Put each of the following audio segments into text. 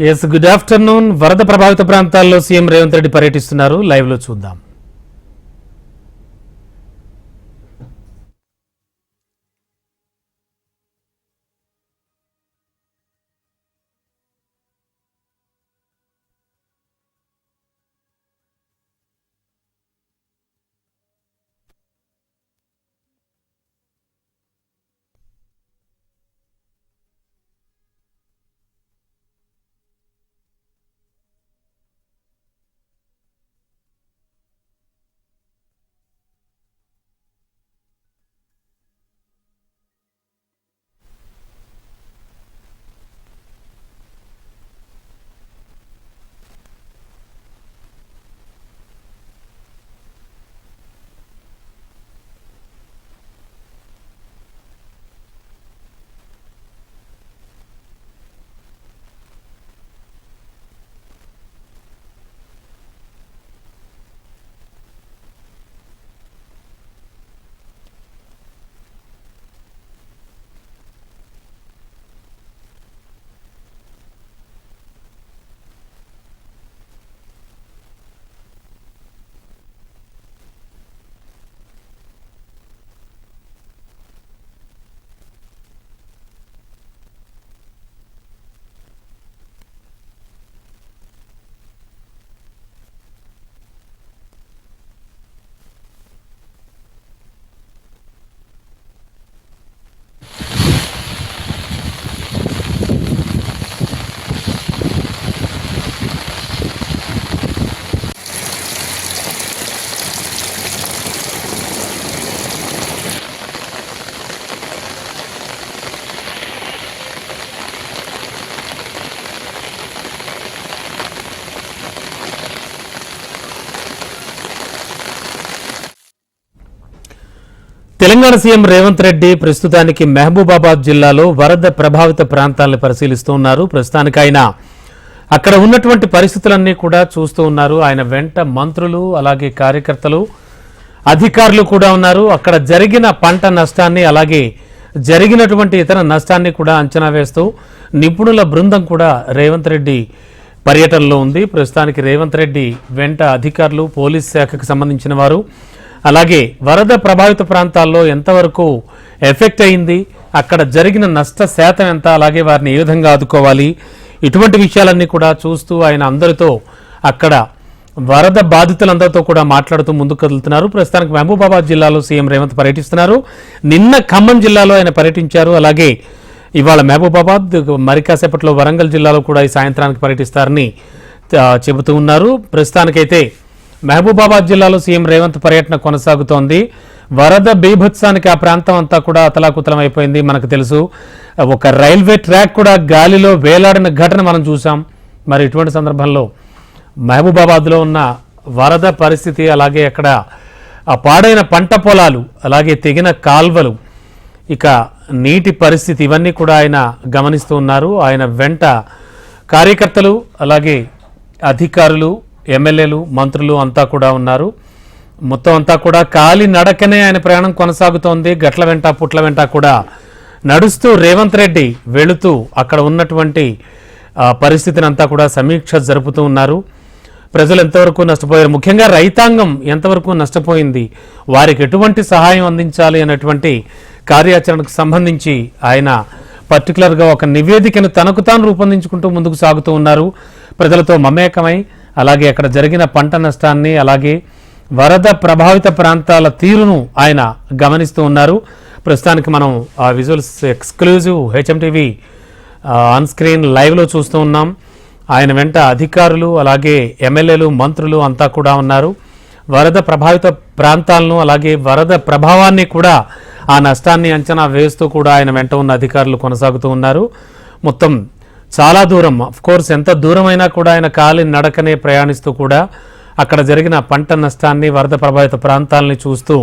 Yes good afternoon. వరద ప్రభావిత ప్రాంతాల్లో సీఎం రేవంత్ రెడ్డి పర్యటిస్తున్నారు. లైవ్ లో చూద్దాం. తెలంగాణ సీఎం రేవంత్ రెడ్డి ప్రస్తుతానికి మహబూబాబాద్ జిల్లాలో వరద ప్రభావిత ప్రాంతాలను పరిశీలిస్తూ ఉన్నారు. ప్రస్తుతానికి ఆయన అక్కడ ఉన్నటువంటి పరిస్థితులన్నీ కూడా చూస్తూ ఉన్నారు. ఆయన వెంట మంత్రులు అలాగే కార్యకర్తలు అధికారులు కూడా ఉన్నారు. అక్కడ జరిగిన పంట నష్టాన్ని అలాగే జరిగినటువంటి ఇతర నష్టాన్ని కూడా అంచనా వేస్తూ నిపుణుల బృందం కూడా రేవంత్ రెడ్డి పర్యటనలో ఉంది. ప్రస్తుతానికి రేవంత్ రెడ్డి వెంట అధికారులు, పోలీస్ శాఖకు సంబంధించిన వారు, అలాగే వరద ప్రభావిత ప్రాంతాల్లో ఎంతవరకు ఎఫెక్ట్ అయింది, అక్కడ జరిగిన నష్ట శాతం ఎంత, అలాగే వారిని ఏ విధంగా ఆదుకోవాలి, ఇటువంటి విషయాలన్నీ కూడా చూస్తూ ఆయన అందరితో అక్కడ వరద బాధితులందరితో కూడా మాట్లాడుతూ ముందుకు కదులుతున్నారు. ప్రస్తుతానికి మహబూబాబాద్ జిల్లాలో సీఎం రేవంత్ పర్యటిస్తున్నారు. నిన్న ఖమ్మం జిల్లాలో ఆయన పర్యటించారు. అలాగే ఇవాళ మహబూబాబాద్, మరి కాసేపట్లో వరంగల్ జిల్లాలో కూడా ఈ సాయంత్రానికి పర్యటిస్తారని చెబుతూ ఉన్నారు. ప్రస్తుతానికైతే మహబూబాబాద్ జిల్లాలో సీఎం రేవంత్ పర్యటన కొనసాగుతోంది. వరద బీభత్సానికి ఆ ప్రాంతం అంతా కూడా అతలాకుతలం అయిపోయింది. మనకు తెలుసు, ఒక రైల్వే ట్రాక్ కూడా గాలిలో వేలాడిన ఘటన మనం చూసాం. మరి ఇటువంటి సందర్భంలో మహబూబాబాద్లో ఉన్న వరద పరిస్థితి, అలాగే అక్కడ ఆ పాడైన పంట పొలాలు, అలాగే తెగిన కాల్వలు, ఇక నీటి పరిస్థితి, ఇవన్నీ కూడా ఆయన గమనిస్తూ ఉన్నారు. ఆయన వెంట కార్యకర్తలు, అలాగే అధికారులు, ఎమ్మెల్యేలు, మంత్రులు అంతా కూడా ఉన్నారు. మొత్తం అంతా కూడా కాలి నడకనే ఆయన ప్రయాణం కొనసాగుతోంది. గట్ల వెంట పుట్ల వెంట కూడా నడుస్తూ రేవంత్ రెడ్డి వెళుతూ అక్కడ ఉన్నటువంటి పరిస్థితిని అంతా కూడా సమీక్ష జరుపుతూ ఉన్నారు. ప్రజలు ఎంతవరకు నష్టపోయారు, ముఖ్యంగా రైతాంగం ఎంతవరకు నష్టపోయింది, వారికి ఎటువంటి సహాయం అందించాలి అనేటువంటి కార్యాచరణకు సంబంధించి ఆయన పర్టికులర్గా ఒక నివేదికను తనకు తాను రూపొందించుకుంటూ ముందుకు సాగుతూ ఉన్నారు. ప్రజలతో మమేకమై, అలాగే అక్కడ జరిగిన పంట నష్టాన్ని, అలాగే వరద ప్రభావిత ప్రాంతాల తీరును ఆయన గమనిస్తూ ఉన్నారు. ప్రస్తుతానికి మనం ఆ visuals exclusive HMTV on screen లైవ్లో చూస్తూ ఉన్నాం. ఆయన వెంట అధికారులు, అలాగే ఎమ్మెల్యేలు, మంత్రులు అంతా కూడా ఉన్నారు. వరద ప్రభావిత ప్రాంతాలను, అలాగే వరద ప్రభావాన్ని కూడా, ఆ నష్టాన్ని అంచనా వేస్తూ కూడా ఆయన వెంట ఉన్న అధికారులు కొనసాగుతూ ఉన్నారు. మొత్తం చాలా దూరం, కోర్స్ ఎంత దూరమైనా కూడా ఆయన కాలి నడకనే ప్రయాణిస్తూ కూడా అక్కడ జరిగిన పంట నష్టాన్ని, వరద ప్రభావిత ప్రాంతాలని చూస్తూ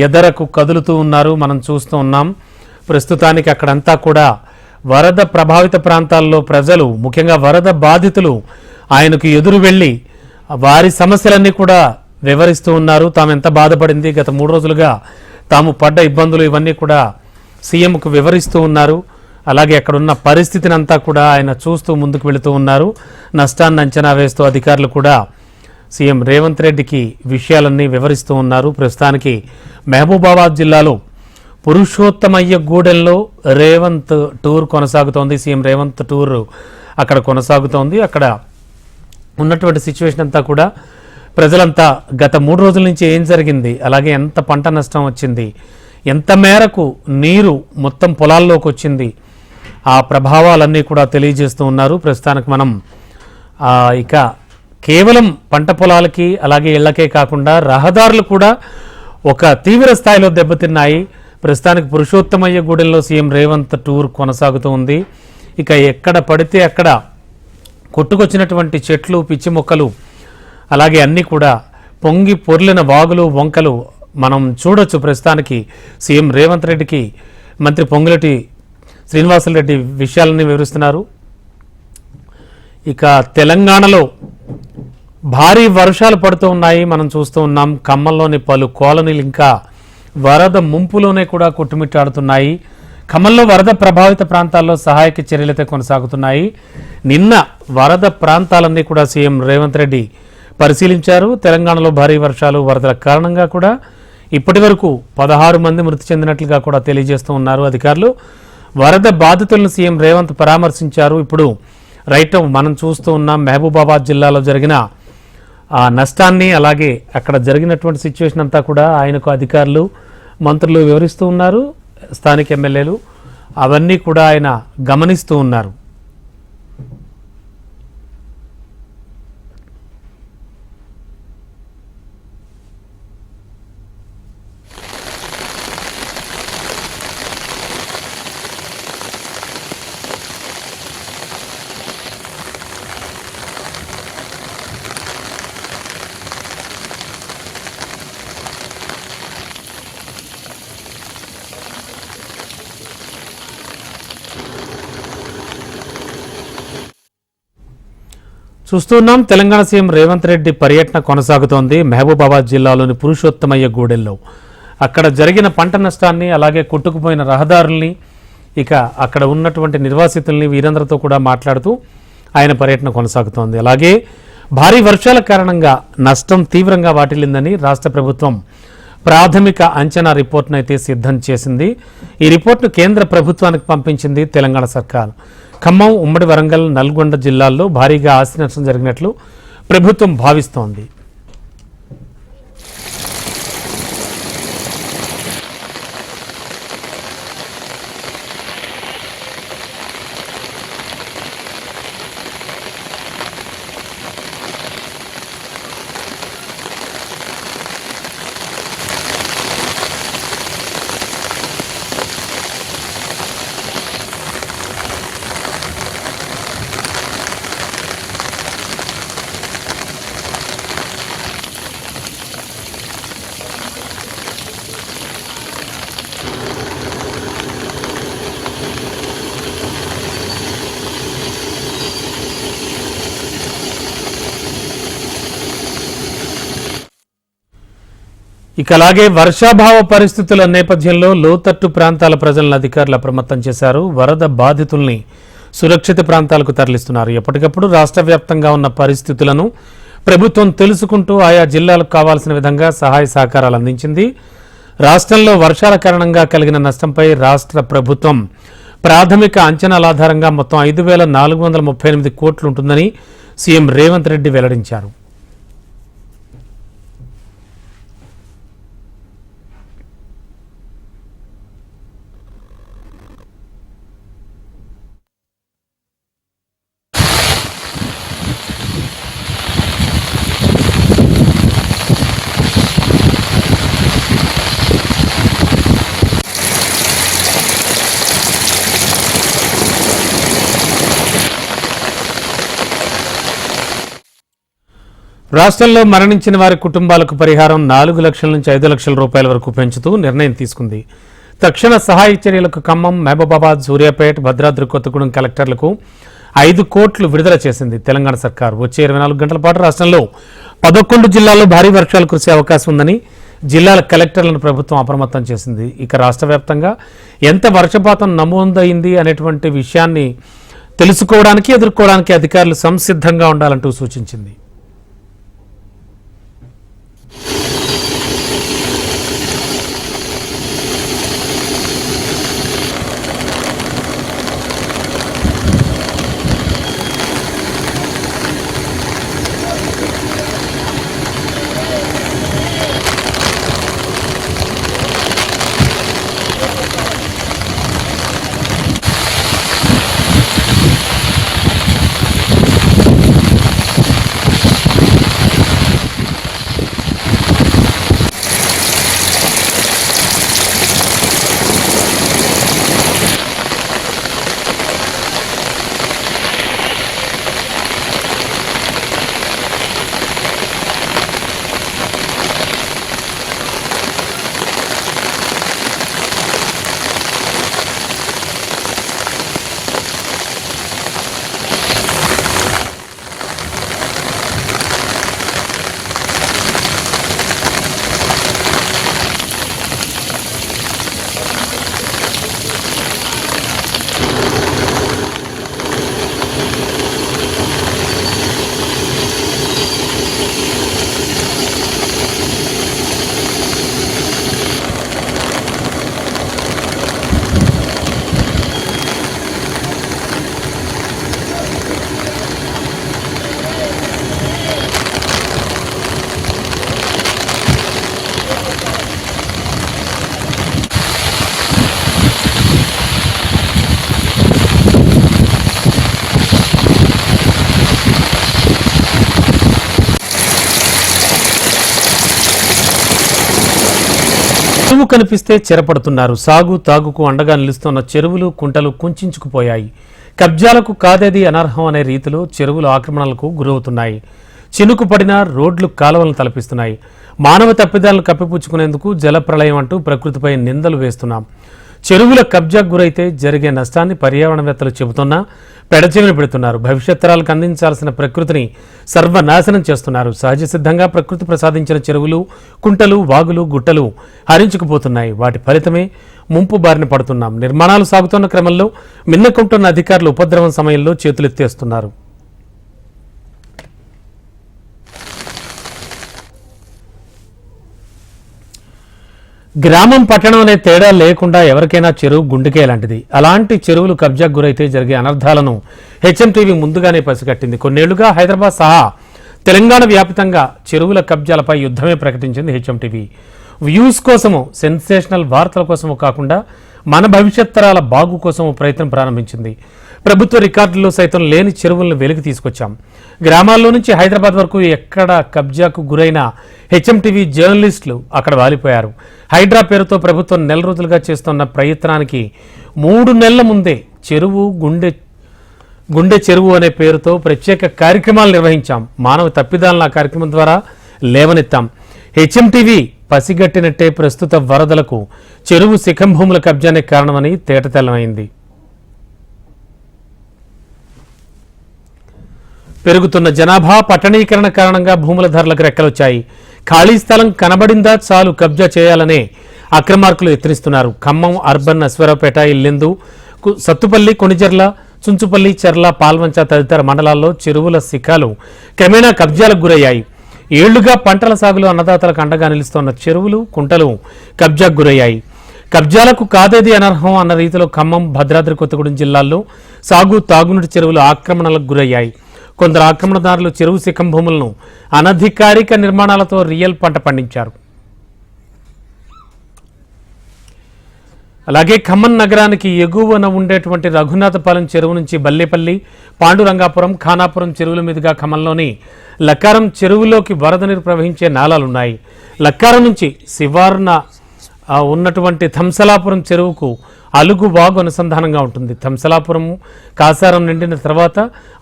ఎదరకు కదులుతూ ఉన్నారు. మనం చూస్తూ ఉన్నాం. ప్రస్తుతానికి అక్కడంతా కూడా వరద ప్రభావిత ప్రాంతాల్లో ప్రజలు, ముఖ్యంగా వరద బాధితులు ఆయనకు ఎదురు వెళ్ళి వారి సమస్యలన్నీ కూడా వివరిస్తూ ఉన్నారు. తాము ఎంత బాధపడింది, గత 3 రోజులుగా తాము పడ్డ ఇబ్బందులు, ఇవన్నీ కూడా సీఎంకు వివరిస్తూ ఉన్నారు. అలాగే అక్కడున్న పరిస్థితిని అంతా కూడా ఆయన చూస్తూ ముందుకు వెళుతూ ఉన్నారు. నష్టాన్ని అంచనా వేస్తూ అధికారులు కూడా సీఎం రేవంత్ రెడ్డికి విషయాలన్నీ వివరిస్తూ ఉన్నారు. ప్రస్తుతానికి మహబూబాబాద్ జిల్లాలో పురుషోత్తమయ్య గూడెంలో రేవంత్ టూర్ కొనసాగుతోంది. సీఎం రేవంత్ టూర్ అక్కడ కొనసాగుతోంది. అక్కడ ఉన్నటువంటి సిచ్యువేషన్ అంతా కూడా ప్రజలంతా గత 3 రోజుల నుంచి ఏం జరిగింది, అలాగే ఎంత పంట నష్టం వచ్చింది, ఎంత మేరకు నీరు మొత్తం పొలాల్లోకి వచ్చింది, ఆ ప్రభావాలన్నీ కూడా తెలియజేస్తూ ఉన్నారు. ప్రస్తుతానికి మనం ఇక కేవలం పంట పొలాలకి అలాగే ఇళ్లకే కాకుండా రహదారులు కూడా ఒక తీవ్ర స్థాయిలో దెబ్బతిన్నాయి. ప్రస్తుతానికి పురుషోత్తమయ్య గూడెంలో సీఎం రేవంత్ టూర్ కొనసాగుతూ ఉంది. ఇక ఎక్కడ పడితే అక్కడ కొట్టుకొచ్చినటువంటి చెట్లు, పిచ్చి మొక్కలు, అలాగే అన్నీ కూడా పొంగి పొర్లిన వాగులు, వంకలు మనం చూడొచ్చు. ప్రస్తుతానికి సీఎం రేవంత్ రెడ్డికి మంత్రి పొంగులేటి శ్రీనివాసులరెడ్డి విషయాలన్నీ వివరిస్తున్నారు. ఇక తెలంగాణలో భారీ వర్షాలు పడుతూ ఉన్నాయి, మనం చూస్తూ ఉన్నాం. ఖమ్మంలోని పలు కాలనీలు ఇంకా వరద ముంపులోనే కూడా కొట్టుమిట్టాడుతున్నాయి. ఖమ్మంలో వరద ప్రభావిత ప్రాంతాల్లో సహాయక చర్యలైతే కొనసాగుతున్నాయి. నిన్న వరద ప్రాంతాలన్నీ కూడా సీఎం రేవంత్ రెడ్డి పరిశీలించారు. తెలంగాణలో భారీ వర్షాలు, వరదల కారణంగా కూడా ఇప్పటి వరకు 16 మంది మృతి చెందినట్లుగా కూడా తెలియజేస్తూ ఉన్నారు అధికారులు. వరద బాధితులను సీఎం రేవంత్ పరామర్శించారు. ఇప్పుడు రైట్ మనం చూస్తూ ఉన్నాం మహబూబాబాద్ జిల్లాలో జరిగిన ఆ నష్టాన్ని, అలాగే అక్కడ జరిగినటువంటి సిచ్యువేషన్ అంతా కూడా ఆయనకు అధికారులు, మంత్రులు వివరిస్తూ ఉన్నారు. స్థానిక ఎమ్మెల్యేలు అవన్నీ కూడా ఆయన గమనిస్తూ ఉన్నారు. చూస్తున్నాం తెలంగాణ సీఎం రేవంత్ రెడ్డి పర్యటన కొనసాగుతోంది. మహబూబాబాద్ జిల్లాలోని పురుషోత్తమయ్య గూడెంలో అక్కడ జరిగిన పంట నష్టాన్ని, అలాగే కొట్టుకుపోయిన రహదారుల్ని, ఇక అక్కడ ఉన్నటువంటి నిర్వాసితుల్ని వీరందరితో కూడా మాట్లాడుతూ ఆయన పర్యటన కొనసాగుతోంది. అలాగే భారీ వర్షాల కారణంగా నష్టం తీవ్రంగా వాటిల్లిందని రాష్ట్ర ప్రభుత్వం ప్రాథమిక అంచనా రిపోర్ట్ను అయితే సిద్ధం చేసింది. ఈ రిపోర్ట్ను కేంద్ర ప్రభుత్వానికి పంపించింది తెలంగాణ సర్కార్. ఖమ్మం, ఉమ్మడి వరంగల్, నల్గొండ జిల్లాల్లో భారీగా ఆస్తి నష్టం జరిగినట్లు ప్రభుత్వం భావిస్తోంది. ఇక అలాగే వర్షాభావ పరిస్థితుల నేపథ్యంలో లోతట్టు ప్రాంతాల ప్రజలను అధికారులు అప్రమత్తం చేశారు. వరద బాధితుల్ని సురక్షిత ప్రాంతాలకు తరలిస్తున్నారు. ఎప్పటికప్పుడు రాష్ట్ర వ్యాప్తంగా ఉన్న పరిస్థితులను ప్రభుత్వం తెలుసుకుంటూ ఆయా జిల్లాలకు కావాల్సిన విధంగా సహాయ సహకారాలు అందించింది. రాష్ట్రంలో వర్షాల కారణంగా కలిగిన నష్టంపై రాష్ట్ర ప్రభుత్వం ప్రాథమిక అంచనాల ఆధారంగా మొత్తం 5,438 కోట్లు ఉంటుందని సీఎం రేవంత్ రెడ్డి వెల్లడించారు. రాష్ట్రంలో మరణించిన వారి కుటుంబాలకు పరిహారం 4 లక్షల నుంచి 5 లక్షల రూపాయల వరకు పెంచుతూ నిర్ణయం తీసుకుంది. తక్షణ సహాయ చర్యలకు ఖమ్మం, మహబూబాబాద్, సూర్యాపేట, భద్రాద్రి కొత్తగూడెం కలెక్టర్లకు 5 కోట్లు విడుదల చేసింది తెలంగాణ సర్కార్. వచ్చే 24 గంటల పాటు రాష్ట్రంలో 11 జిల్లాల్లో భారీ వర్షాలు కురిసే అవకాశం ఉందని జిల్లాల కలెక్టర్లను ప్రభుత్వం అప్రమత్తం చేసింది. ఇక రాష్ట్ర వ్యాప్తంగా ఎంత వర్షపాతం నమోదైంది అనేటువంటి విషయాన్ని తెలుసుకోవడానికి ఎదుర్కోవడానికి అధికారులు సంసిద్ధంగా ఉండాలంటూ సూచించింది. చెరువు కనిపిస్తే చెరపడుతున్నారు. సాగు తాగుకు అండగా నిలుస్తున్న చెరువులు కుంటలు కుంచుకుపోయాయి. కబ్జాలకు కాదేది అనర్హం అనే రీతిలో చెరువులు ఆక్రమణలకు గురవుతున్నాయి. చినుకు పడిన రోడ్లు కాలువలను తలపిస్తున్నాయి. మానవ తప్పిదాలను కప్పిపుచ్చుకునేందుకు జలప్రళయం అంటూ ప్రకృతిపై నిందలు వేస్తున్నాం. చెరువుల కబ్జాకు గురైతే జరిగే నష్టాన్ని పర్యావరణవేత్తలు చెబుతున్నా పెడచెవిన పెడుతున్నారు. భవిష్యత్ తరాలకు అందించాల్సిన ప్రకృతిని సర్వనాశనం చేస్తున్నారు. సహజ సిద్ధంగా ప్రకృతి ప్రసాదించిన చెరువులు, కుంటలు, వాగులు, గుట్టలు హరించుకుపోతున్నాయి. వాటి ఫలితమే ముంపు బారిన పడుతున్నాం. నిర్మాణాలు సాగుతున్న క్రమంలో మిన్నకుంటున్న అధికారులు ఉపద్రవం సమయంలో చేతులెత్తేస్తున్నారు. గ్రామం పట్టణం అనే తేడా లేకుండా ఎవరికైనా చెరువు గుండెకే లాంటిది. అలాంటి చెరువులు కబ్జాకు గురైతే జరిగే అనర్థాలను హెచ్ఎంటీవీ ముందుగానే పసిగట్టింది. కొన్నేళ్లుగా హైదరాబాద్ సహా తెలంగాణ వ్యాప్తంగా చెరువుల కబ్జాలపై యుద్ధమే ప్రకటించింది హెచ్ఎంటీవీ. వ్యూస్ కోసము, సెన్సేషనల్ వార్తల కోసము కాకుండా మన భవిష్యత్ తరాల బాగు కోసము ప్రయత్నం ప్రారంభించింది. ప్రభుత్వ రికార్డుల్లో సైతం లేని చెరువులను వెలికి తీసుకొచ్చాం. గ్రామాల్లో నుంచి హైదరాబాద్ వరకు ఎక్కడ కబ్జాకు గురైన హెచ్ఎంటీవీ జర్నలిస్టులు అక్కడ వాలిపోయారు. హైడ్రా పేరుతో ప్రభుత్వం నెల రోజులుగా చేస్తున్న ప్రయత్నానికి 3 నెలల ముందే చెరువు గుండె చెరువు అనే పేరుతో ప్రత్యేక కార్యక్రమాలు నిర్వహించాం. మానవ తప్పిదాలను ఆ కార్యక్రమం ద్వారా లేవనెత్తాం. హెచ్ఎంటీవీ పసిగట్టినట్టే ప్రస్తుత వరదలకు చెరువు శిఖంభూముల కబ్జానే కారణమని తేటతెల్లమైంది. పెరుగుతున్న జనాభా, పట్టణీకరణ కారణంగా భూముల ధరలకు రెక్కలొచ్చాయి. ఖాళీ స్థలం కనబడిందా చాలు కబ్జా చేయాలనే అక్రమార్కులు యత్నిస్తున్నారు. ఖమ్మం అర్బన్, అశ్వరావుపేట, ఇల్లెందు, సత్తుపల్లి, కొణిజర్ల, చుంచుపల్లి, చెర్ల, పాల్వంచ తదితర మండలాల్లో చెరువుల శిఖాలు క్రమేణా కబ్జాలకు గురయ్యాయి. ఏళ్లుగా పంటల సాగులో అన్నదాతలకు అండగా నిలుస్తున్న చెరువులు, కుంటలు కబ్జాకు గురయ్యాయి. కబ్జాలకు కాదేది అనర్హం అన్న రీతిలో ఖమ్మం, భద్రాద్రి కొత్తగూడెం జిల్లాల్లో సాగు తాగునీటి చెరువులు ఆక్రమణలకు గురయ్యాయి. కొందరు ఆక్రమణదారులు చెరువు శిఖం భూములను అనధికారిక నిర్మాణాలతో రియల్ పంట పండించారు. అలాగే ఖమ్మం నగరానికి ఎగువన ఉండేటువంటి రఘునాథపాలెం చెరువు నుంచి బల్లేపల్లి, పాండురంగాపురం, ఖానాపురం చెరువుల మీదుగా ఖమ్మంలోని లక్కారం చెరువులోకి వరద నీరు ప్రవహించే నాలాలున్నాయి. లక్కారం నుంచి శివార్న ఉన్నటువంటి థంసలాపురం చెరువుకు అలుగు వాగు అనుసంధానంగా ఉంటుంది. థంసలాపురం కాసారం నిండిన తర్వాత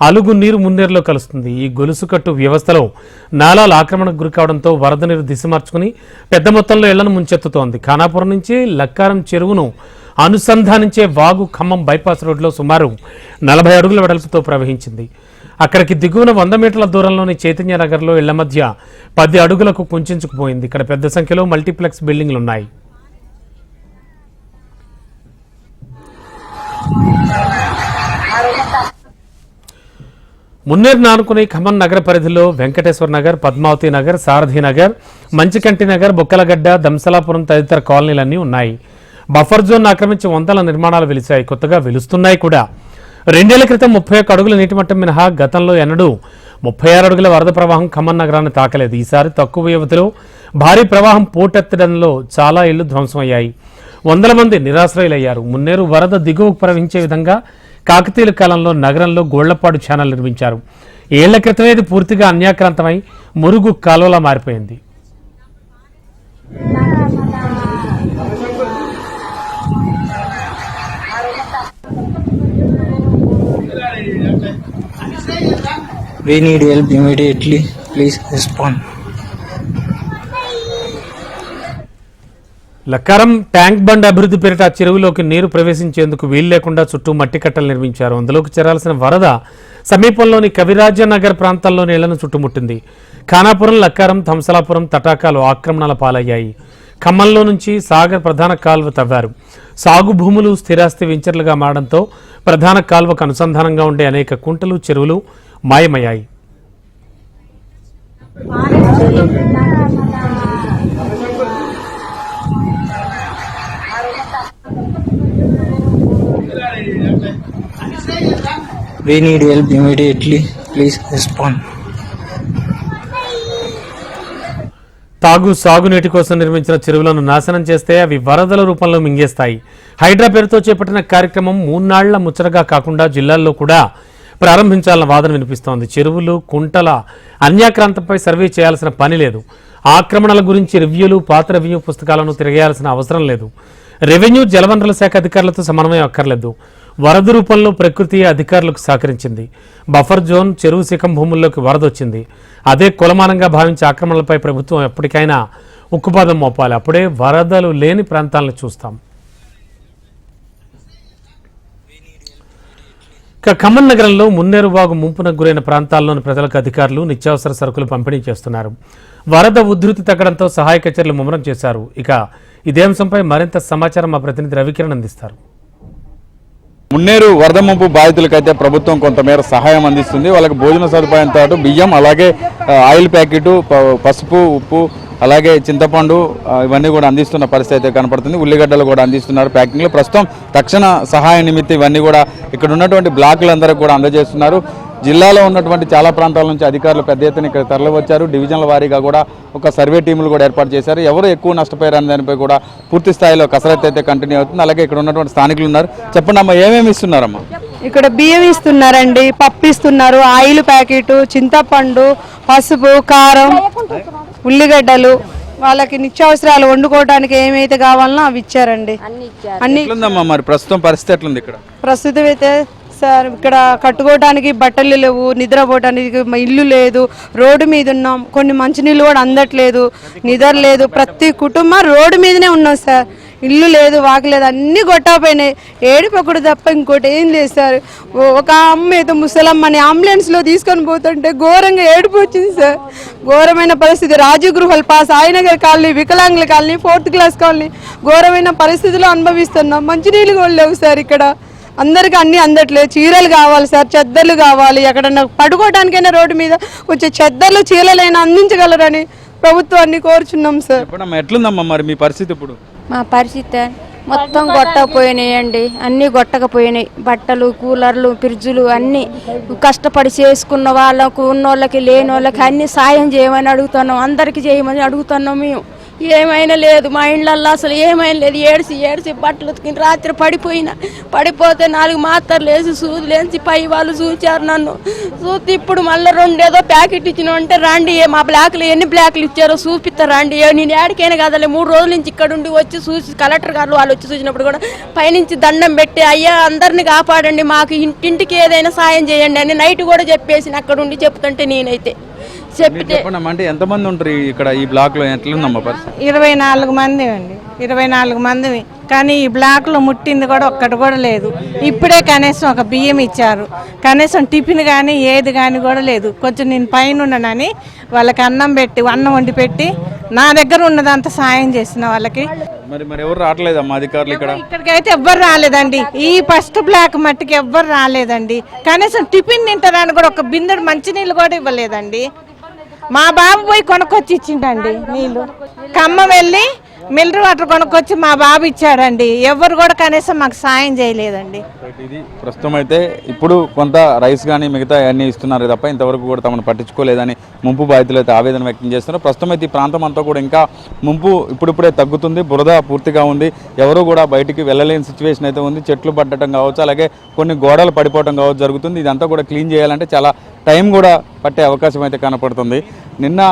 అలుగు నీరు మున్నేరులో కలుస్తుంది. ఈ గొలుసుకట్టు వ్యవస్థలో నాలాలు ఆక్రమణకు గురి కావడంతో వరద నీరు దిశ మార్చుకుని పెద్ద మొత్తంలో ఇళ్లను ముంచెత్తుతోంది. ఖానాపురం నుంచి లక్కారం చెరువును అనుసంధానించే వాగు ఖమ్మం బైపాస్ రోడ్లో సుమారు 40 అడుగుల వెడల్పుతో ప్రవహించింది. అక్కడికి దిగువన 100 మీటర్ల దూరంలోని చైతన్య నగర్లో ఇళ్ల మధ్య 10 అడుగులకు కుంచుకుపోయింది. ఇక్కడ పెద్ద సంఖ్యలో మల్టీప్లెక్స్ బిల్డింగ్లు ఉన్నాయి. మున్నేరును ఆనుకుని ఖమ్మం నగర పరిధిలో వెంకటేశ్వర నగర్, పద్మావతి నగర్, సారథి నగర్, మంచికంటి నగర్, బొక్కలగడ్డ, దంసలాపురం తదితర కాలనీలన్నీ ఉన్నాయి. బఫర్ జోన్ ఆక్రమించి వందల నిర్మాణాలు వెలిశాయి, కొత్తగా వెలుస్తున్నాయి కూడా. 2 ఏళ్ల క్రితం 31 అడుగుల నీటి మట్టం మినహా గతంలో ఎన్నడూ 36 అడుగుల వరద ప్రవాహం ఖమ్మం నగరాన్ని తాకలేదు. ఈసారి తక్కువ వ్యవధిలో భారీ ప్రవాహం పోటెత్తడంలో చాలా ఇళ్లు ధ్వంసమయ్యాయి. వందల మంది నిరాశ్రయులయ్యారు. మున్నేరు వరద దిగువకు ప్రవహించే విధంగా కాకతీయుల కాలంలో నగరంలో గోళ్లపాడు ఛానల్ నిర్మించారు. ఏళ్ల క్రితమే ఇది పూర్తిగా అన్యాక్రాంతమై మురుగు కాలువలా మారిపోయింది. We need help immediately. Please respond. Lakkaram tank bund అభివృద్ధి పేరిట చెరువులోకి నీరు ప్రవేశించేందుకు వీలు లేకుండా చుట్టూ మట్టి కట్టలు నిర్మించారు. అందులోకి చేరాల్సిన వరద సమీపంలోని కవిరాజ నగర్ ప్రాంతాల్లోని ఇళ్లను చుట్టుముట్టింది. ఖానాపురం, లక్కారం, థంసలాపురం తటాకాలు ఆక్రమణల పాలయ్యాయి. ఖమ్మంలో నుంచి సాగర్ ప్రధాన కాల్వ తవ్వారు. సాగు భూములు స్థిరాస్తి వెంచర్లుగా మారడంతో ప్రధాన కాల్వకు అనుసంధానంగా ఉండే అనేక కుంటలు, చెరువులు మాయమయ్యాయి. We need help immediately. Please respond. సాగునీటి కోసం నిర్మించిన చెరువులను నాశనం చేస్తే అవి వరదల రూపంలో మింగేస్తాయి. హైడ్రా పేరుతో చేపట్టిన కార్యక్రమం 3 నాళ్ల ముచ్చటగా కాకుండా జిల్లాల్లో కూడా ప్రారంభించాలన్న వాదన వినిపిస్తోంది. చెరువులు, కుంటల అన్యాక్రాంతంపై సర్వే చేయాల్సిన పని లేదు. ఆక్రమణల గురించి రివ్యూలు, పాత రెవెన్యూ పుస్తకాలను తిరగేయాల్సిన అవసరం లేదు. రెవెన్యూ, జలవనరుల శాఖ అధికారులతో సమన్వయం అక్కర్లేదు. వరద రూపంలో ప్రకృతి అధికారులకు సహకరించింది. బఫర్ జోన్, చెరువు శిఖం భూముల్లోకి వరదొచ్చింది. అదే కులమానంగా భావించే ఆక్రమణలపై ప్రభుత్వం ఎప్పటికైనా ఉక్కుపాదం మోపాలి. అప్పుడే వరదలు లేని ప్రాంతాలను చూస్తాం. ఖమ్మం నగరంలో మున్నేరు వాగు ముంపునకు గురైన ప్రాంతాల్లోని ప్రజలకు అధికారులు నిత్యావసర సరుకులు పంపిణీ చేస్తున్నారు. వరద ఉధృతి తగ్గడంతో సహాయక చర్యలు ముమ్మరం చేశారు. ఇక ఇదే అంశంపై మరింత సమాచారం మా ప్రతినిధి రవికిరణ్ అందిస్తారు. మున్నేరు వరద ముంపు బాధితులకైతే ప్రభుత్వం కొంతమేర సహాయం అందిస్తుంది. వాళ్ళకి భోజన సదుపాయంతో పాటు బియ్యం, అలాగే ఆయిల్ ప్యాకెట్, పసుపు, ఉప్పు, అలాగే చింతపండు ఇవన్నీ కూడా అందిస్తున్న పరిస్థితి అయితే కనపడుతుంది. ఉల్లిగడ్డలు కూడా అందిస్తున్నారు ప్యాకింగ్లో. ప్రస్తుతం తక్షణ సహాయ నిమిత్తం ఇవన్నీ కూడా ఇక్కడ ఉన్నటువంటి బ్లాకులందరికీ కూడా అందజేస్తున్నారు. జిల్లాలో ఉన్నటువంటి చాలా ప్రాంతాల నుంచి అధికారులు పెద్ద ఎత్తున ఇక్కడ తరలివచ్చారు. డివిజన్ల వారీగా కూడా ఒక సర్వే టీములు కూడా ఏర్పాటు చేశారు. ఎవరు ఎక్కువ నష్టపోయారనే దానిపై కూడా పూర్తి స్థాయిలో కసరత్తు అయితే కంటిన్యూ అవుతుంది. అలాగే ఇక్కడ ఉన్నటువంటి స్థానికులు ఉన్నారు. చెప్పండి అమ్మా, ఏమేమి ఇస్తున్నారమ్మా? ఇక్కడ బియ్యం ఇస్తున్నారండి, పప్పు ఇస్తున్నారు, ఆయిల్ ప్యాకెట్, చింతపండు, పసుపు, కారం, ఉల్లిగడ్డలు, వాళ్ళకి నిత్యావసరాలు వండుకోవడానికి ఏమైతే కావాలనో అవి ఇచ్చారండి. అన్ని మరి ప్రస్తుతం పరిస్థితి ఎట్లుంది ఇక్కడ? ప్రస్తుతం అయితే సార్ ఇక్కడ కట్టుకోవడానికి బట్టలు లేవు, నిద్రపోవడానికి ఇల్లు లేదు, రోడ్డు మీద ఉన్నాం. కొన్ని మంచినీళ్ళు కూడా అందట్లేదు, నిద్ర లేదు. ప్రతి కుటుంబం రోడ్డు మీదనే ఉన్నాం సార్. ఇల్లు లేదు, వాకలేదు, అన్నీ గొట్టపోయినాయి. ఏడిపొక్కడు తప్ప ఇంకోటి ఏం లేదు సార్. ఒక అమ్మ అయితే ముసలమ్మని అంబులెన్స్లో తీసుకొని పోతుంటే ఘోరంగా ఏడుపు వచ్చింది సార్. ఘోరమైన పరిస్థితి. రాజీవ్ గృహాలు, సాయినగర్ కాలనీ, వికలాంగుల కాలనీ, 4th క్లాస్ కాలనీ ఘోరమైన పరిస్థితులు అనుభవిస్తున్నాం. మంచినీళ్ళు కూడా లేవు సార్. ఇక్కడ అందరికీ అన్నీ అందట్లేదు. చీరలు కావాలి సార్, చెద్దర్లు కావాలి. ఎక్కడన్నా పడుకోవడానికైనా రోడ్డు మీద కొంచెం చెద్దర్లు, చీరలైనా అందించగలరని ప్రభుత్వాన్ని కోరుచున్నాం సార్. ఎట్లుందమ్మా మరి మీ పరిస్థితి ఇప్పుడు? మా పరిస్థితి మొత్తం గొట్టకపోయినాయండి, అన్నీ గొట్టకపోయినాయి. బట్టలు, కూలర్లు, ఫ్రిడ్జులు అన్నీ కష్టపడి చేసుకున్న వాళ్ళకు, ఉన్నోళ్ళకి, లేని వాళ్ళకి అన్నీ సాయం చేయమని అడుగుతున్నాం. అందరికీ చేయమని అడుగుతున్నాం. మేము ఏమైనా లేదు మా ఇళ్ళల్లో, అసలు ఏమైనా లేదు. ఏడిసి బట్టలు ఉతికిన రాత్రి పడిపోతే 4 మాత్రలు వేసి సూదులేసి పై వాళ్ళు చూచారు నన్ను. చూస్తే ఇప్పుడు మళ్ళీ 2 ఏదో ప్యాకెట్ ఇచ్చిన అంటే రండి, మా బ్లాక్లు ఎన్ని బ్లాక్లు ఇచ్చారో చూపిస్తారు రండి. నేను ఏడికైనా కదలే 3 రోజుల నుంచి ఇక్కడ ఉండి వచ్చి చూసి కలెక్టర్ గారు వాళ్ళు వచ్చి చూసినప్పుడు కూడా పైనుంచి దండం పెట్టి, అయ్యా అందరిని కాపాడండి, మాకు ఇంటింటికి ఏదైనా సాయం చేయండి అని నైట్ కూడా చెప్పేసి అక్కడ ఉండి చెప్తుంటే నేనైతే చెప్పండి. అంటే ఎంతమంది ఉంటారు ఇక్కడ ఈ బ్లాక్ లో? ఎట్లుందమ్మా పరిస్థితి? 24 మంది అండి. 24 మందిని, కానీ ఈ బ్లాక్లో ముట్టింది కూడా ఒక్కటి కూడా లేదు. ఇప్పుడే కనీసం ఒక బియ్యం ఇచ్చారు, కనీసం టిఫిన్ కానీ ఏది కానీ కూడా లేదు. కొంచెం నేను పైన ఉన్నానని వాళ్ళకి అన్నం వండి పెట్టి నా దగ్గర ఉన్నదంతా సాయం చేసిన వాళ్ళకి. మరి ఎవరు రావట్లేదమ్మా అధికారులు ఇక్కడికైతే ఎవ్వరు రాలేదండి. ఈ ఫస్ట్ బ్లాక్ మట్టికి ఎవ్వరు రాలేదండి. కనీసం టిఫిన్ తింటారని కూడా ఒక బిందెడు మంచినీళ్ళు కూడా ఇవ్వలేదండి. మా బాబు పోయి కొనుక్కొచ్చి ఇచ్చిండండి నీళ్ళు. ఖమ్మం వెళ్ళి మినరల్ వాటర్ కొనుక్కొచ్చి మా బాబు ఇచ్చాడండి. ఎవరు కూడా కనీసం మాకు సాయం చేయలేదండి. ఇది ప్రస్తుతం అయితే ఇప్పుడు కొంత రైస్ కానీ మిగతా అన్నీ ఇస్తున్నారు తప్ప ఇంతవరకు కూడా తమను పట్టించుకోలేదని ముంపు బాధితులు అయితే ఆవేదన వ్యక్తం చేస్తున్నారు. ప్రస్తుతం అయితే ఈ ప్రాంతం అంతా కూడా ఇంకా ముంపు ఇప్పుడిప్పుడే తగ్గుతుంది, బురద పూర్తిగా ఉంది, ఎవరు కూడా బయటికి వెళ్ళలేని సిచ్యువేషన్ అయితే ఉంది. చెట్లు పట్టడం కావచ్చు, అలాగే కొన్ని గోడలు పడిపోవడం కావచ్చు జరుగుతుంది. ఇదంతా కూడా క్లీన్ చేయాలంటే చాలా టైం కూడా పట్టే అవకాశం అయితే కనపడుతుంది. నిన్న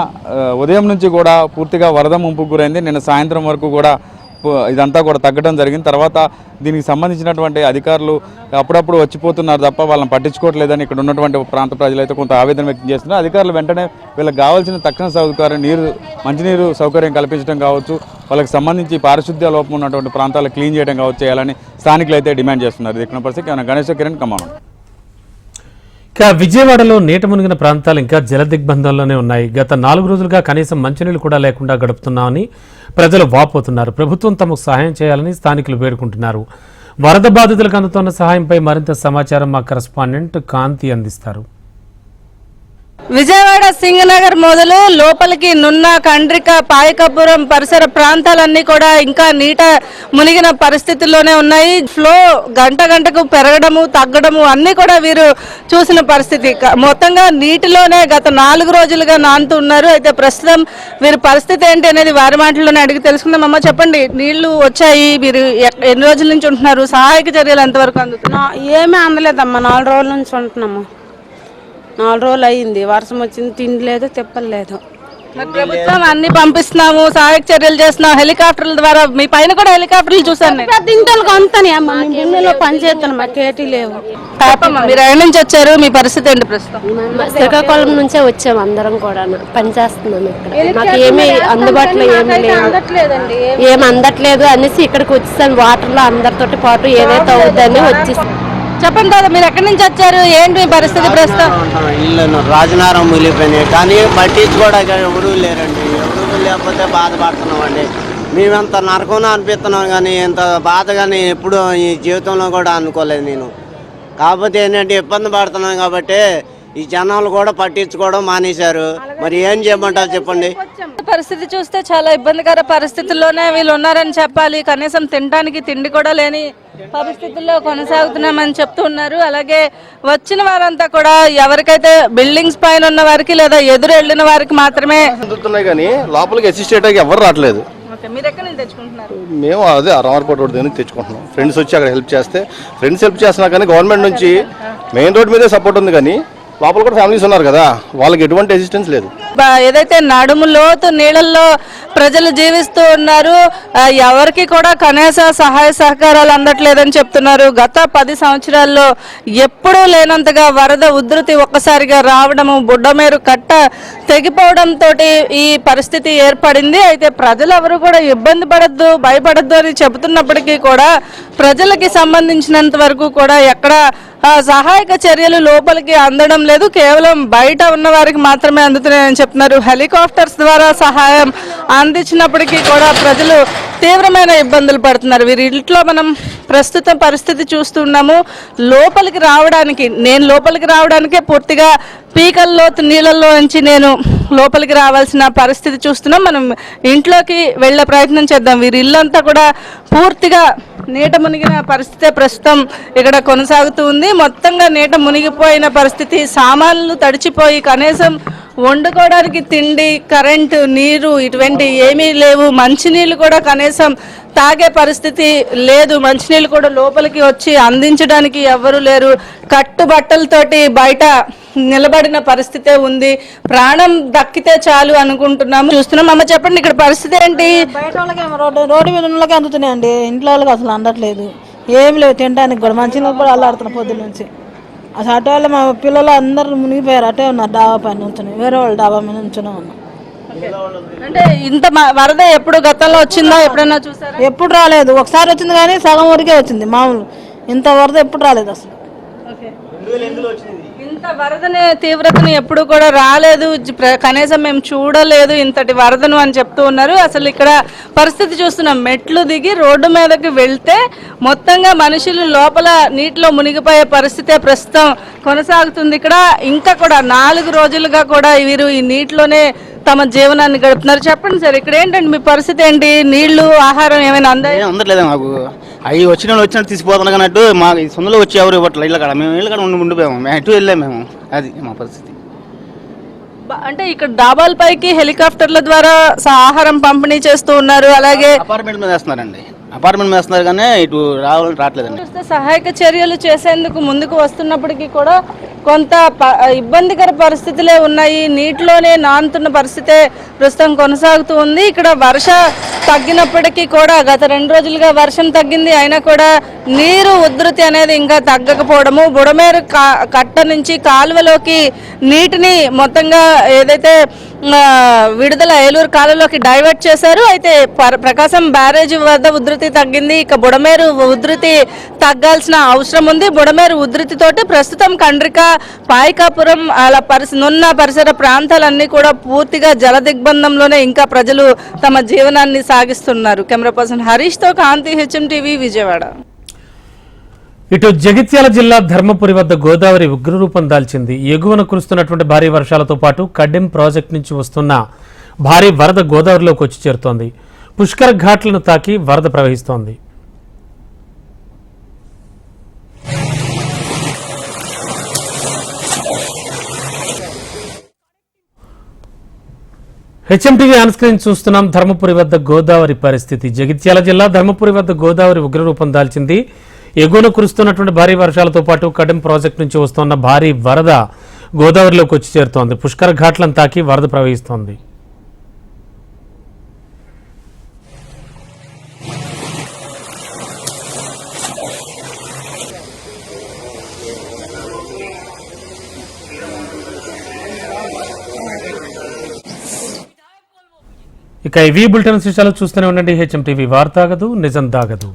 ఉదయం నుంచి కూడా పూర్తిగా వరద ముంపుకు గురైంది. నిన్న సాయంత్రం వరకు కూడా ఇదంతా కూడా తగ్గడం జరిగింది. తర్వాత దీనికి సంబంధించినటువంటి అధికారులు అప్పుడప్పుడు వచ్చిపోతున్నారు తప్ప వాళ్ళని పట్టించుకోవట్లేదని ఇక్కడ ఉన్నటువంటి ప్రాంత ప్రజలైతే కొంత ఆవేదన వ్యక్తం చేస్తున్నారు. అధికారులు వెంటనే వీళ్ళకి కావాల్సిన తక్షణ సౌకర్యం మంచినీరు సౌకర్యం కల్పించడం కావచ్చు, వాళ్ళకి సంబంధించి పారిశుద్ధ్య లోపం ఉన్నటువంటి ప్రాంతాలు క్లీన్ చేయడం కావచ్చు చేయాలని స్థానికులు అయితే డిమాండ్ చేస్తున్నారు. ఇక్కడ పరిస్థితి గణేష్ కిరణ్ ఖమ్మం. ఇక విజయవాడలో నీట మునిగిన ప్రాంతాలు ఇంకా జల దిగ్బంధంలోనే ఉన్నాయి. గత 4 రోజులుగా కనీసం మంచినీళ్లు కూడా లేకుండా గడుపుతున్నామని ప్రజలు వాపోతున్నారు. ప్రభుత్వం తమకు సహాయం చేయాలని స్థానికులు వేడుకుంటున్నారు. వరద బాధితులకు అందుతున్న సహాయంపై మరింత సమాచారం మా కరెస్పాండెంట్ కాంతి అందిస్తారు. విజయవాడ సింగనగర్ మొదలు లోపలికి నున్న, కండ్రిక, పాయకపురం పరిసర ప్రాంతాలన్నీ కూడా ఇంకా నీట మునిగిన పరిస్థితుల్లోనే ఉన్నాయి. ఫ్లో గంటకు పెరగడము తగ్గడము అన్ని కూడా వీరు చూసిన పరిస్థితి. మొత్తంగా నీటిలోనే గత 4 రోజులుగా నానుతున్నారు. అయితే ప్రస్తుతం వీరి పరిస్థితి ఏంటి అనేది వారి మాటల్లోనే అడిగి తెలుసుకుందాం. అమ్మ చెప్పండి, నీళ్లు వచ్చాయి, మీరు ఎన్ని రోజుల నుంచి ఉంటున్నారు? సహాయక చర్యలు ఎంతవరకు అందుతున్నాయి? ఏమీ అందలేదమ్మా, 4 రోజుల నుంచి ఉంటున్నాము. 4 రోజులు అయ్యింది. వర్షం వచ్చింది, తిండి లేదు, తిప్పలేదు. ప్రభుత్వం అన్ని పంపిస్తున్నాము, సహాయక చర్యలు చేస్తున్నాం, హెలికాప్టర్ల ద్వారా. మీ పైన కూడా హెలికాప్టర్లు చూసాను. పెద్ద ఇంటలకు అంతానే అమ్మ, బిల్లులో పని చేస్తాను, మాకు ఏటీ లేవు. మీరు ఎక్కడి నుంచి వచ్చారు? మీ పరిస్థితి ఏంటి ప్రస్తుతం? శ్రీకాకుళం నుంచే వచ్చాము, అందరం కూడా పని చేస్తున్నాం. ఇక్కడ మాకు ఏమీ అందుబాటులో ఏమీ లేదు, ఏమి అందట్లేదు అనేసి ఇక్కడికి వచ్చేసాను. వాటర్ లో అందరితో పాటు ఏదైతే అవుతుందని వచ్చేసాను. చెప్పండి దాదా, మీరు ఎక్కడి నుంచి వచ్చారు? ఏంటి మీ పరిస్థితి ప్రస్తుతం? ఇల్లు రాజనారం మిగిలిపోయినాయి, కానీ పట్టించుకోవడానికి ఎవరూ లేరండి. ఎవరూ లేకపోతే బాధపడుతున్నామండి. మేమెంత నరకం అనిపిస్తున్నాం, కానీ ఇంత బాధ కానీ ఎప్పుడు ఈ జీవితంలో కూడా అనుకోలేదు నేను. కాకపోతే ఏంటంటే ఇబ్బంది పడుతున్నాం కాబట్టి ఈ జనాలు కూడా పట్టించుకోవడం మానేశారు. మరి ఏం చేయమంటారు చెప్పండి. పరిస్థితి చూస్తే చాలా ఇబ్బందికర పరిస్థితుల్లోనే వీళ్ళు ఉన్నారని చెప్పాలి. కనీసం తినడానికి తిండి కూడా లేని పరిస్థితుల్లో కొనసాగుతున్నామని చెప్తూ ఉన్నారు. అలాగే వచ్చిన వారంతా కూడా ఎవరికైతే బిల్డింగ్స్ పైన ఉన్న వారికి లేదా ఎదురు వెళ్ళిన వారికి మాత్రమే అందుతున్నాయి, కానీ లోపలికి అసిస్ట్ చేయడానికి ఎవరు రావట్లేదు. మీరు ఎక్కడి నుంచి తెచ్చుకుంటున్నారు? మేము అదే రామర్కోట రోడ్ దగ్గర తెచ్చుకుంటున్నాం. ఫ్రెండ్స్ వచ్చి అక్కడ హెల్ప్ చేస్తే హెల్ప్ చేస్తున్నా, కానీ గవర్నమెంట్ నుంచి మెయిన్ రోడ్ మీదే సపోర్ట్ ఉంది, కానీ లోపల కూడా ఫ్యామిలీస్ ఉన్నారు కదా, వాళ్ళకి ఎటువంటి అసిస్టెన్స్ లేదు. ఏదైతే నడుము లోతు నీళ్ళల్లో ప్రజలు జీవిస్తూ ఉన్నారు, ఎవరికి కూడా కనీస సహాయ సహకారాలు అందట్లేదని చెప్తున్నారు. గత 10 సంవత్సరాల్లో ఎప్పుడూ లేనంతగా వరద ఉధృతి ఒక్కసారిగా రావడము, బుడ్డమేరు కట్ట తెగిపోవడంతో ఈ పరిస్థితి ఏర్పడింది. అయితే ప్రజలు ఎవరు కూడా ఇబ్బంది పడద్దు, భయపడద్దు అని చెబుతున్నప్పటికీ కూడా ప్రజలకి సంబంధించినంత వరకు కూడా ఎక్కడ సహాయక చర్యలు లోపలికి అందడం లేదు. కేవలం బయట ఉన్న వారికి మాత్రమే అందుతున్నాయని చెప్తున్నారు. హెలికాప్టర్స్ ద్వారా సహాయం అందించినప్పటికీ కూడా ప్రజలు తీవ్రమైన ఇబ్బందులు పడుతున్నారు. వీరి ఇంట్లో మనం ప్రస్తుతం పరిస్థితి చూస్తున్నాము. నేను లోపలికి రావడానికే పూర్తిగా పీకల్లోతు నీళ్ళల్లో నుంచి నేను లోపలికి రావాల్సిన పరిస్థితి చూస్తున్నాం. మనం ఇంట్లోకి వెళ్ళే ప్రయత్నం చేద్దాం. వీరి ఇల్లంతా కూడా పూర్తిగా నీట మునిగిన పరిస్థితే ప్రస్తుతం ఇక్కడ కొనసాగుతూ ఉంది. మొత్తంగా నీట మునిగిపోయిన పరిస్థితి, సామాన్లు తడిచిపోయి కనీసం వండుకోవడానికి తిండి, కరెంటు, నీరు ఇటువంటి ఏమీ లేవు. మంచినీళ్ళు కూడా కనీసం తాగే పరిస్థితి లేదు. మంచినీళ్ళు కూడా లోపలికి వచ్చి అందించడానికి ఎవ్వరూ లేరు. కట్టుబట్టలతోటి బయట నిలబడిన పరిస్థితే ఉంది. ప్రాణం దక్కితే చాలు అనుకుంటున్నాము, చూస్తున్నాం. అమ్మ చెప్పండి, ఇక్కడ పరిస్థితి ఏంటి? బయట వాళ్ళకి రోడ్డు మీద ఉన్న వాళ్ళకి అందుతున్నాయండి, ఇంట్లో వాళ్ళకి అసలు అందట్లేదు. ఏమి లేవు తినడానికి కూడా. మంచినీళ్ళు కూడా అల్లాడుతున్నాం పొద్దున్న నుంచి. అసలు అటే వాళ్ళు మా పిల్లలు అందరూ మునిగిపోయారు, అటే ఉన్నారు డాబా పైన ఉంచున్నాయి, వేరే వాళ్ళు డాబా మీద ఉంచునే ఉన్నాం. అంటే ఇంత వరద ఎప్పుడు గతంలో వచ్చిందా, ఎప్పుడైనా చూసారా? ఎప్పుడు రాలేదు, ఒకసారి వచ్చింది కానీ సగం వరకే వచ్చింది మామూలు. ఇంత వరద ఎప్పుడు రాలేదు అసలు. ఇంత వరదని తీవ్రతను ఎప్పుడు కూడా రాలేదు, కనీసం మేము చూడలేదు ఇంతటి వరదను అని చెప్తూ ఉన్నారు. అసలు ఇక్కడ పరిస్థితి చూస్తున్నాం, మెట్లు దిగి రోడ్డు మీదకి వెళ్తే మొత్తంగా మనుషులు లోపల నీటిలో మునిగిపోయే పరిస్థితే ప్రస్తుతం కొనసాగుతుంది. ఇక్కడ ఇంకా కూడా 4 రోజులుగా కూడా వీరు ఈ నీటిలోనే తమ జీవనాన్ని గడుపుతున్నారు. చెప్పండి సార్, ఇక్కడ ఏంటంటే మీ పరిస్థితి ఏంటి? నీళ్లు, ఆహారం ఏమైనా అందట్లేదు మాకు. అవి వచ్చినట్టు తీసుకుపోతాను కానట్టు మా సొంతలో వచ్చి ఎవరు ఇవ్వట్లేదు. ఇళ్ళ కాడ మేము ఇళ్ళ కాడ ఉండిపోయాము, మేము ఎటు వెళ్ళాము మేము. అది మా పరిస్థితి. అంటే ఇక్కడ డాబాల పైకి హెలికాప్టర్ల ద్వారా ఆహారం పంపిణీ చేస్తూ ఉన్నారు. అలాగే అపార్ట్మెంట్ మీద వేస్తున్నారండి, అపార్ట్మెంట్ మీద వేస్తున్నారు కానీ ఇటు రావట్లేదండి. సహాయక చర్యలు చేసేందుకు ముందుకు వస్తున్నప్పటికీ కూడా కొంత ఇబ్బందికర పరిస్థితులే ఉన్నాయి. నీటిలోనే నానుతున్న పరిస్థితే ప్రస్తుతం కొనసాగుతూ ఉంది. ఇక్కడ వర్ష తగ్గినప్పటికీ కూడా గత 2 రోజులుగా వర్షం తగ్గింది, అయినా కూడా నీరు ఉధృతి అనేది ఇంకా తగ్గకపోవడము, బుడమేరు కట్ట నుంచి కాలువలోకి నీటిని మొత్తంగా ఏదైతే విడుదల ఏలూరు కాలువలోకి డైవర్ట్ చేశారు. అయితే ప్రకాశం బ్యారేజ్ వద్ద ఉధృతి తగ్గింది, ఇక బుడమేరు ఉధృతి తగ్గాల్సిన అవసరం ఉంది. బుడమేరు ఉధృతితోటి ప్రస్తుతం కండ్రిక, పాయకాపురం అలా నున్న పరిసర ప్రాంతాలన్నీ కూడా పూర్తిగా జల దిగ్బంధంలోనే ఇంకా ప్రజలు తమ జీవనాన్ని సాగిస్తున్నారు. కెమెరా పర్సన్ హరీష్తో కాంతి, HMTV, విజయవాడ. ఇటు జగిత్యాల జిల్లా ధర్మపురి వద్ద గోదావరి ఉగ్రరూపం దాల్చింది. ఎగువన కురుస్తున్నటువంటి భారీ వర్షాలతో పాటు కడ్డెం ప్రాజెక్టు నుంచి వస్తున్న భారీ వరద గోదావరిలోకి వచ్చి చేరుతోంది. పుష్కర ఘాట్లను తాకి వరద ప్రవహిస్తోంది. HMTV ఆన్ స్క్రీన్ చూస్తున్నాం. ధర్మపురి వద్ద గోదావరి పరిస్థితి. జగిత్యాల జిల్లా ధర్మపురి వద్ద గోదావరి ఉగ్రరూపం దాల్చింది. ఎగువన కురుస్తున్నటువంటి భారీ వర్షాలతో పాటు కడెం ప్రాజెక్టు నుంచి వస్తున్న భారీ వరద గోదావరిలోకి వచ్చి చేరుతోంది. పుష్కర ఘాట్లను తాకి వరద ప్రవహిస్తోంది. ఇక ఇవి బులెటిన్ విశేషాలు చూస్తూనే ఉండండి. HMTV వార్త ఆగదు, నిజం దాగదు.